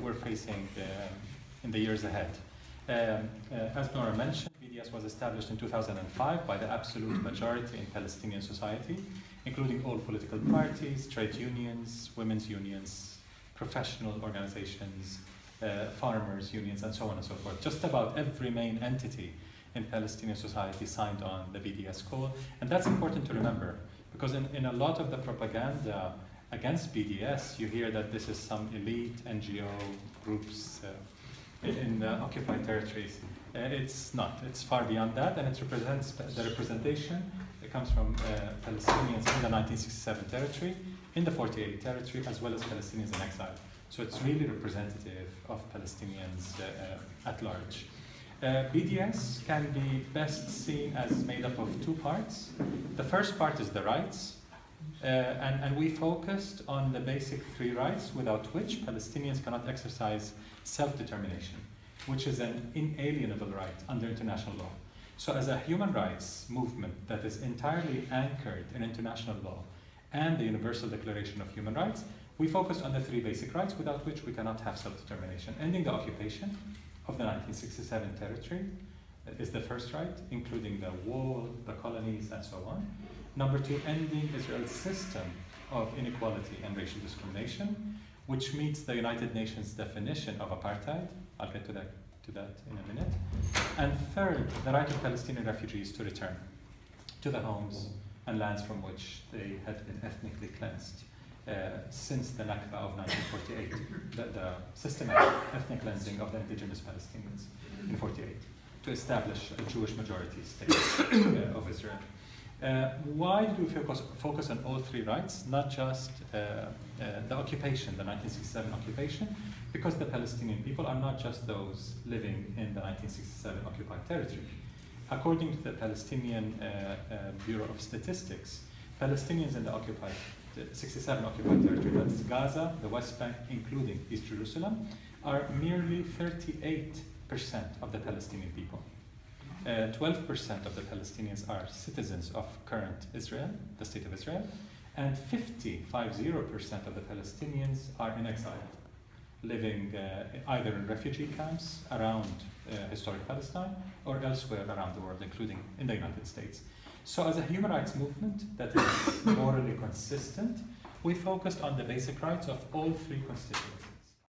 we're facing in the years ahead. As Nora mentioned, BDS was established in 2005 by the absolute majority in Palestinian society, including all political parties, trade unions, women's unions, professional organizations, farmers' unions, and so on and so forth. Just about every main entity in Palestinian society signed on the BDS call, and that's important to remember, because in a lot of the propaganda against BDS, you hear that this is some elite NGO groups in the occupied territories. It's not. It's far beyond that, and it represents the representation. It comes from Palestinians in the 1967 territory, in the 48 territory, as well as Palestinians in exile. So it's really representative of Palestinians at large. BDS can be best seen as made up of two parts. The first part is the rights, and we focused on the basic three rights without which Palestinians cannot exercise self-determination, which is an inalienable right under international law. So as a human rights movement that is entirely anchored in international law and the Universal Declaration of Human Rights, we focused on the three basic rights without which we cannot have self-determination. Ending the occupation of the 1967 territory is the first right, including the wall, the colonies, and so on. Number two, ending Israel's system of inequality and racial discrimination, which meets the United Nations definition of apartheid. I'll get to that in a minute. And third, the right of Palestinian refugees to return to the homes and lands from which they had been ethnically cleansed since the Nakba of 1948, the systematic ethnic cleansing of the indigenous Palestinians in 48, to establish a Jewish majority state of Israel. Why did we focus on all three rights, not just the occupation, the 1967 occupation? Because the Palestinian people are not just those living in the 1967 occupied territory. According to the Palestinian Bureau of Statistics, Palestinians in the 67 occupied territory, that's Gaza, the West Bank, including East Jerusalem, are merely 38% of the Palestinian people. 12% of the Palestinians are citizens of current Israel, the state of Israel, and 50% of the Palestinians are in exile, living either in refugee camps around historic Palestine or elsewhere around the world, including in the United States. So as a human rights movement that is morally consistent, we focused on the basic rights of all three constituents.